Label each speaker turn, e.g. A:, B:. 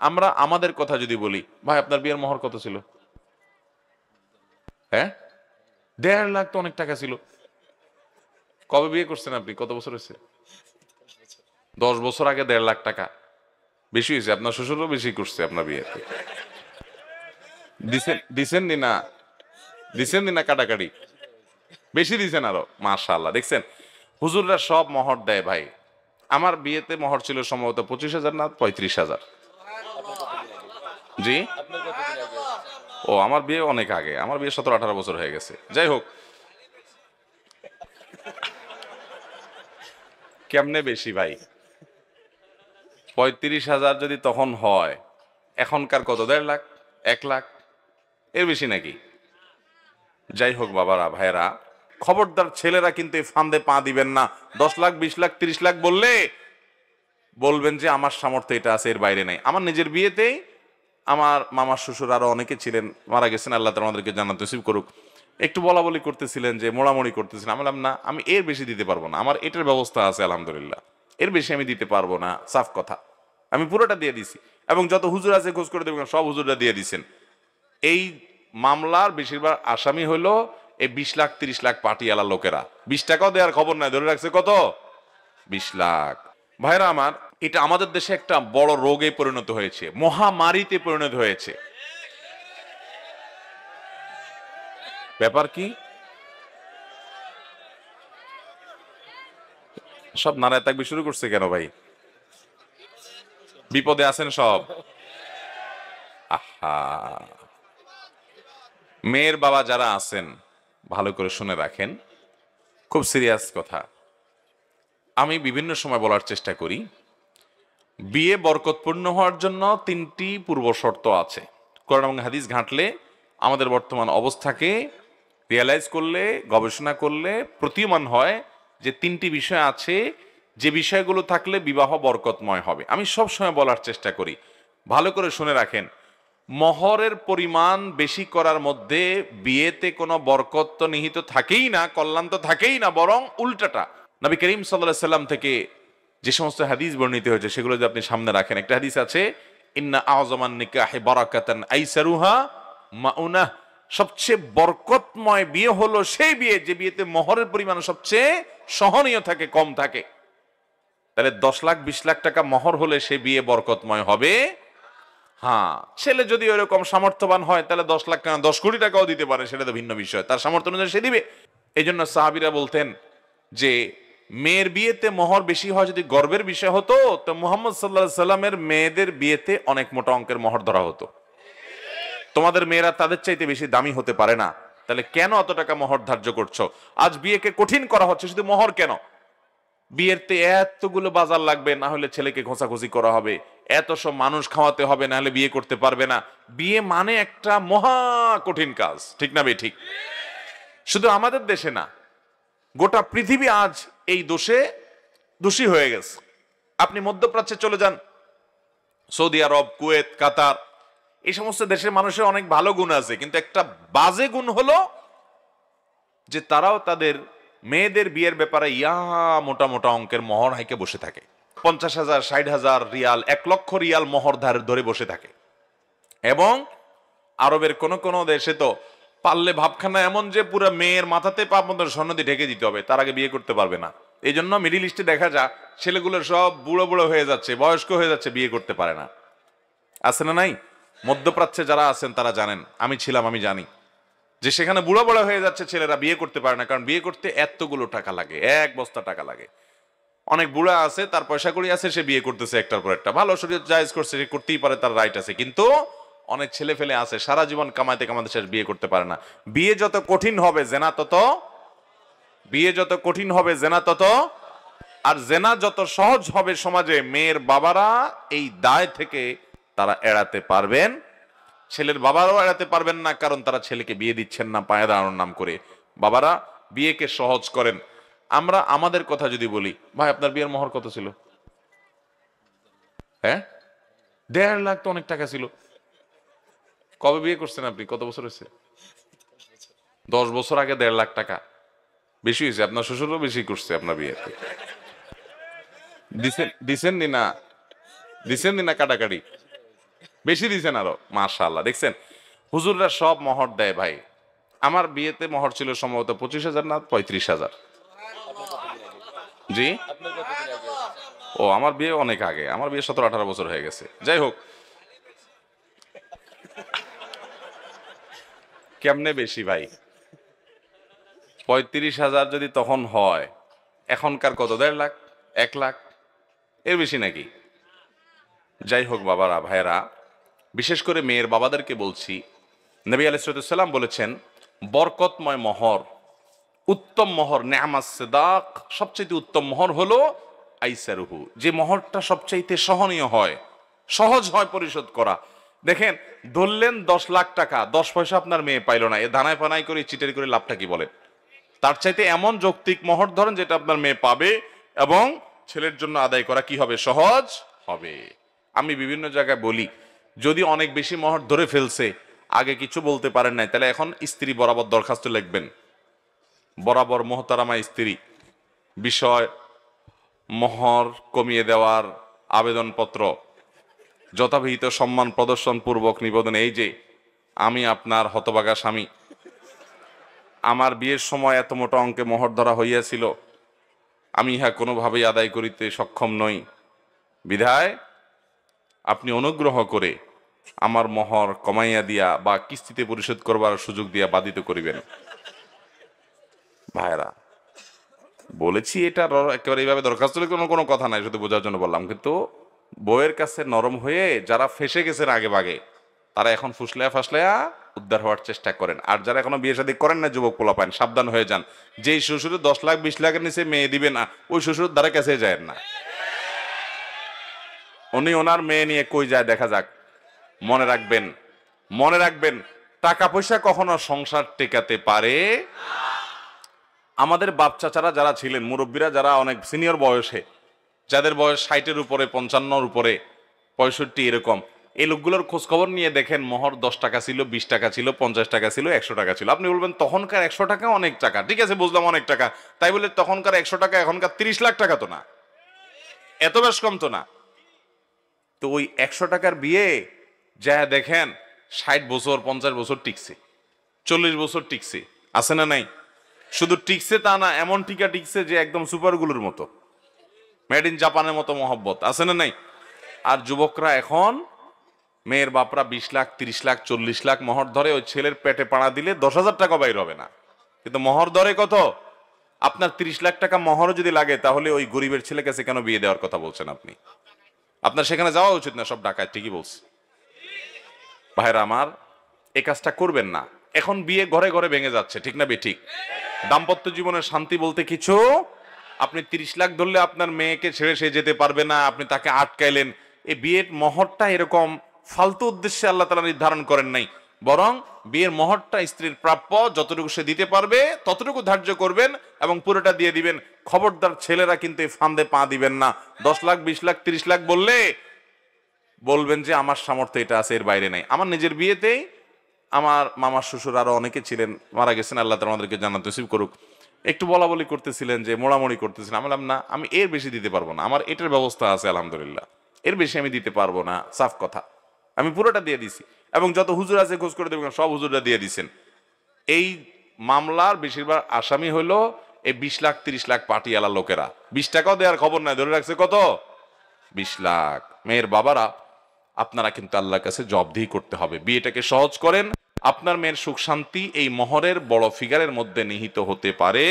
A: আমরা আমাদের কথা যদি বলি, ভাই আপনার বিয়ের মোহর কত ছিল? হ্যাঁ, 1.5 লাখ তো অনেক টাকা ছিল। কবে বিয়ে করছেন আপনি? কত বছর হয়েছে? 10 বছর আগে 1.5 লাখ টাকা বেশি হয়েছে। আপনার শ্বশুরও বেশি করছে আপনার বিয়েতে। দিছেন নি না? দিছেন নি না কাটাকাটি? বেশি দিছেন আরো, মাশাআল্লাহ। দেখছেন হুজুররা সব মোহর দেয় ভাই। আমার বিয়েতে মোহর ছিল সম্ভবত 25,000 না 35,000। জি, ও আমার বিয়ে অনেক আগে, আমার বিয়ে 17-18 বছর হয়ে গেছে। যাই হোক, কেমনে বেশি ভাই? 35,000 যদি তখন হয়, এখনকার কত? 1.5 লাখ, 1 লাখ, এর বেশি নাকি? যাই হোক বাবারা, ভাইরা, খবরদার ছেলেরা কিন্তু এই ফান্দে পা দিবেন না। 10 লাখ, 20 লাখ, 30 লাখ বললে বলবেন যে আমার সামর্থ্য এটা আছে, এর বাইরে নাই। আমার নিজের বিয়েতেই আমার মামার শ্বশুর আরো অনেকে ছিলেন, মারা গেছেন, আল্লাহ তাআলা আমাদেরকে জান্নাত নসিব করুক, একটু বলা বলি করতেছিলেন, যে মোড়ামুড়ি করতেছিলেন। আমি বললাম না, আমি এর বেশি দিতে পারবো না, আমার এটার ব্যবস্থা আছে আলহামদুলিল্লাহ, এর বেশি আমি দিতে পারবো না, সাফ কথা। আমি পুরোটা দিয়ে দিছি, এবং যত হুজুর আছে খোঁজ করে দেবেন, সব হুজুররা দিয়ে দিছেন। এই মামলার বেশিরভাগ আসামি হইলো এই 20 লাখ 30 লাখ পাটিয়ালা লোকেরা। 20 টাকাও দেওয়ার খবর নাই, ধরে রাখছে কত? 20 লাখ। ভাইরা আমার, এটা আমাদের দেশে একটা বড় রোগে পরিণত হয়েছে, মহামারীতে পরিণত হয়েছে। ব্যাপার কি? সব নারায় তাকবি শুরু করছে কেন ভাই? বিপদে আছেন সব? আহা, মেয়ের বাবা যারা আছেন ভালো করে শুনে রাখেন, খুব সিরিয়াস কথা। আমি বিভিন্ন সময় বলার চেষ্টা করি, বিয়ে বরকতপূর্ণ হওয়ার জন্য 3টি পূর্ব শর্ত আছে। কোরআন এবং হাদিস ঘাঁটলে, আমাদের বর্তমান অবস্থাকে রিয়ালাইজ করলে, গবেষণা করলে প্রতীয়মান হয় যে 3টি বিষয় আছে, যে বিষয়গুলো থাকলে বিবাহ বরকতময় হবে। আমি সব সময় বলার চেষ্টা করি, ভালো করে শুনে রাখেন। মহরের পরিমাণ বেশি করার মধ্যে বিয়েতে কোনো বরকত তো নিহিত থাকেই না, কল্যাণ তো থাকেই না, বরং উল্টাটা। নবী করিম সাল্লাল্লাহু আলাইহি সাল্লাম থেকে যে সমস্ত হাদিস বর্ণিত হয়েছে সেগুলো যদি আপনি সামনে রাখেন, একটা হাদিস আছে, ইন্না আযমান নিকাহি বারাকাতান আইসারুহা মাউনাহ, সবচেয়ে বরকতময় বিয়ে হলো সেই বিয়ে যে বিয়েতে মোহরের পরিমাণ সবচেয়ে সহনীয় থাকে, কম থাকে। তাহলে 10 লাখ 20 লাখ টাকা মোহর হলে সেই বিয়ে বরকতময় হবে। হ্যাঁ, ছেলে যদি ওইরকম সামর্থ্যবান হয় তাহলে 10 লাখ, 10 কোটি টাকাও দিতে পারে, সেটা তো ভিন্ন বিষয়, তার সামর্থ্য অনুযায়ী সে দিবে। এই জন্য সাহাবীরা বলতেন যে মেয়ের বিয়েতে মোহর বেশি হয় যদি গর্বের বিষয় হতো, তো মুহাম্মদ সাল্লাল্লাহু আলাইহি সাল্লামের মেয়েদের বিয়েতে অনেক মোটা অঙ্কের মোহর ধরা হতো। তোমাদের মেয়েরা তাদের চাইতে বেশি দামি হতে পারে না, তাহলে কেন অত টাকা মোহর ধার্য করছো? আজ বিয়েকে কঠিন করা হচ্ছে, শুধু মোহর কেন, বিয়েতে এতগুলো বাজার লাগবে, না হলে ছেলেকে ঘোষাঘুষি করা হবে, এত সব মানুষ খাওয়াতে হবে, না হলে বিয়ে করতে পারবে না। বিয়ে মানে একটা মহা কঠিন কাজ, ঠিক না বে ঠিক? শুধু আমাদের দেশে না, গোটা পৃথিবী আজ এই দোষে দোষী হয়ে গেছে। আপনি মধ্যপ্রাচ্যে চলে যান, সৌদি আরব, কুয়েত, কাতার, এই সমস্ত দেশের মানুষের অনেক ভালো গুণ আছে, কিন্তু একটা বাজে গুণ হলো যে তারাও তাদের মেয়েদের বিয়ের ব্যাপারে মোটা মোটা অঙ্কের মোহর হাইকে বসে থাকে। 50,000, 60,000 রিয়াল, 1 লক্ষ রিয়াল মোহর ধরে বসে থাকে। এবং আরবের কোন কোন দেশে তো পারলে ভাবখানা এমন যে পুরো মেয়ের মাথাতে পা পর্যন্ত স্বর্ণ দিয়ে ঢেকে দিতে হবে, তার আগে বিয়ে করতে পারবে না। এই জন্য মিডিল ইস্টে দেখা যায় ছেলেগুলো সব বুড়ো বুড়ো হয়ে যাচ্ছে, বয়স্ক হয়ে যাচ্ছে, বিয়ে করতে পারে না। আছে না নাই? মধ্যপ্রাচ্যে যারা আছেন তারা জানেন, আমি ছিলাম, আমি জানি যে সেখানে বুড়ো বুড়ো হয়ে যাচ্ছে ছেলেরা, বিয়ে করতে পারে না, কারণ বিয়ে করতে এতগুলো টাকা লাগে, 1 বস্তা টাকা লাগে। অনেক বুড়া আছে, তার পয়সা কড়ি আছে, সে বিয়ে করতেছে একটার পর একটা, ভালো শরীয়ত জায়েজ করছে, সে করতেই পারে, তার রাইট আছে। কিন্তু অনেক ছেলে ফেলে আছে সারা জীবন কামাইতে কামাইতে শেষ, বিয়ে করতে পারে না। বিয়ে যত কঠিন হবে জেনা তত, বিয়ে যত কঠিন হবে জেনা তত, আর জেনা যত সহজ হবে সমাজে, মেয়ের বাবারা এই দায় থেকে তারা এড়াতে পারবেন, ছেলের বাবারাও এড়াতে পারবেন না, কারণ তারা ছেলেকে বিয়ে দিচ্ছেন না পায়ে দাঁড়ানোর নাম করে। বাবারা বিয়েকে সহজ করেন। আমরা আমাদের কথা যদি বলি, ভাই আপনার বিয়ের মোহর কত ছিল? হ্যাঁ, 1.5 লাখ তো অনেক টাকা ছিল। কবে বিয়ে করছেন আপনি? কত বছর হয়েছে? 10 বছর আগে 1.5 লাখ টাকা বেশি হয়েছে। আপনার শ্বশুরও বেশি করছে আপনার বিয়েতে। দিছেন নি না? দিছেন নি না কাটাকাটি? বেশি দিয়েছেন আরো, মাশাআল্লাহ। দেখছেন হুজুররা সব মহর দেয় ভাই। আমার বিয়েতে মহর ছিল সম্ভবত 25,000 না 35,000। জি, ও আমার বিয়ে অনেক আগে, আমার বিয়ে 17-18 বছর হয়ে গেছে। যাই হোক, কেমনে বেশি ভাই? 35,000 যদি তখন হয়, এখনকার কত? 1.5 লাখ, 1 লাখ, এর বেশি নাকি? যাই হোক বাবারা, ভাইয়েরা, বিশেষ করে মেয়ের বাবাদেরকে বলছি, নবী আলাইহিস সালাম বলেছেন বরকতময় মহর, উত্তম মহর, নেআমাস সিদাক, সবচেয়ে উত্তম মহর হলো আইসারুহু, যে মহরটা সবচাইতে সহনীয় হয়, সহজ হয় পরিশোধ করা। দেখেন, ধরলেন 10 লাখ টাকা, 10 পয়সা আপনার মেয়ে পাইলো না, এ ধানায় পানাই করে চিটারি করে লাভটা কি বলেন? তার চাইতে এমন যৌক্তিক মহর ধরেন যেটা আপনার মেয়ে পাবে এবং ছেলের জন্য আদায় করা কি হবে? সহজ হবে। আমি বিভিন্ন জায়গায় বলি, যদি অনেক বেশি মহর ধরে ফেলছে, আগে কিছু বলতে পারেন নাই, তাহলে এখন স্ত্রী বরাবর দরখাস্ত লিখবেন, বরাবর মোহতারামা স্ত্রী, বিষয় মহর কমিয়ে দেওয়ার আবেদনপত্র যথাবিহিত সম্মান প্রদর্শন পূর্বক নিবেদন, এই যে আমি আপনার হতভাগা স্বামী, আমার বিয়ের সময় এত মোটা অঙ্কে মোহর ধরা হইয়াছিল, আমি ইহা কোনোভাবেই আদায় করিতে সক্ষম নই, বিধায় আপনি অনুগ্রহ করে আমার মোহর কমাইয়া দিয়া বা কিস্তিতে পরিশোধ করবার সুযোগ দিয়া বাধিত করিবেন। ভাইরা, বলেছি এটা একেবারে এইভাবে দরখাস্ত কোনো কোনো কথা নাই, শুধু বোঝার জন্য বললাম। কিন্তু বউয়ের কাছে নরম হয়ে যারা ফেসে গেছেন আগে ভাগে, তারা এখন ফুসলায়া ফাসলায়া উদ্ধার হওয়ার চেষ্টা করেন। আর যারা এখনো বিয়ে শাদী করেন না, যুবক পোলাপান, সাবধান হয়ে যান। যেই শ্বশুরে 10 লাখ 20 লাখের নিচে মেয়ে দিবে না, ওই শ্বশুর দ্বারা কাছে যায় না। উনি ওনার মেয়ে নিয়ে কই যায় দেখা যাক। মনে রাখবেন, মনে রাখবেন, টাকা পয়সা কখনো সংসার টেকাতে পারে। আমাদের বাপ চাচারা যারা ছিলেন, মুরব্বীরা যারা অনেক সিনিয়র বয়সে, যাদের বয়স 60-এর উপরে, 55-র উপরে, 65 এরকম, এই লোকগুলোর খোঁজ খবর নিয়ে দেখেন, মোহর 10 টাকা ছিল, 20 টাকা ছিল, 50 টাকা ছিল, 100 টাকা ছিল। আপনি বলবেন তখনকার 100 টাকা অনেক টাকা, ঠিক আছে বুঝলাম অনেক টাকা, তাই বলে তখনকার 100 টাকা এখনকার 30 লাখ টাকা তো না, এত বেশ কম তো না। তো ওই 100 টাকার বিয়ে যা দেখেন 60 বছর 50 বছর টিকছে, 40 বছর টিকছে, আছে না নাই? শুধু টিকছে তা না, এমন টিকা টিকছে যে একদম সুপারগুলোর মতো, মেড ইন জাপানের মতো মহব্বত, আছে না নাই? আর যুবকরা এখন, মেয়ের বাপরা 20 লাখ 30 লাখ 40 লাখ মোহর ধরে, ওই ছেলের পেটে পাড়া দিলে 10,000 টাকা বাইর হবে না, কিন্তু মোহর ধরে কত? আপনার 30 লাখ টাকা মোহরও যদি লাগে, তাহলে ওই গরিবের ছেলে কাছে কেন বিয়ে দেওয়ার কথা বলছেন আপনি? আপনার সেখানে যাওয়া উচিত না, সব ডাকায়, ঠিকই বলছে। ভাইরা আমার, এই কাজটা করবেন না। এখন বিয়ে ঘরে ঘরে ভেঙে যাচ্ছে, ঠিক না বেঠিক? দাম্পত্য জীবনের শান্তি বলতে কিছু, আপনি 30 লাখ ধরলে আপনার মেয়েকে ছেড়ে সে যেতে পারবে না, আপনি তাকে আটকাইলেন। এই বিয়ের মহরটা এরকম ফালতু উদ্দেশ্যে আল্লাহ তাআলা নির্ধারণ করেন নাই, বরং বিয়ের মহরটা স্ত্রীর প্রাপ্য, যতটুকু সে দিতে পারবে ততটুকু ধার্য করবেন এবং পুরোটা দিয়ে দিবেন। খবরদার ছেলেরা কিন্তু এই ফান্দে পা দিবেন না। 10 লাখ 20 লাখ 30 লাখ বললে বলবেন যে আমার সামর্থ্য এটা আছে, এর বাইরে নাই। আমার নিজের বিয়েতেই আমার মামার শ্বশুর আরো অনেকে ছিলেন, মারা গেছেন, আল্লাহ তাআলা আমাদেরকে জান্নাত নসিব করুক, একটু বলা বলি করতেছিলেন, যে মোড়ামুড়ি করতেছিলেন। আমি বললাম না, আমি এর বেশি দিতে পারবো না, আমার এটার ব্যবস্থা আছে আলহামদুলিল্লাহ, এর বেশি আমি দিতে পারবো না, সাফ কথা। আমি পুরোটা দিয়ে দিছি এবং যত হুজুর আছে খোঁজ করে দেবেন, সব হুজুররা দিয়ে দিছেন। এই মামলার বেশিরভাগ আসামি হলো এই 20 লাখ 30 লাখ পাটিয়ালা লোকেরা। 20 টাকাও দেওয়ার খবর নাই, ধরে রাখছে কত? 20 লাখ। মেয়ের বাবারা, আপনারা কিন্তু আল্লাহর কাছে জবাবদিহি করতে হবে। বিয়েটাকে সহজ করেন, আপনার মেয়ের সুখ শান্তি এই মোহরের বড় ফিগারের মধ্যে নিহিত হতে পারে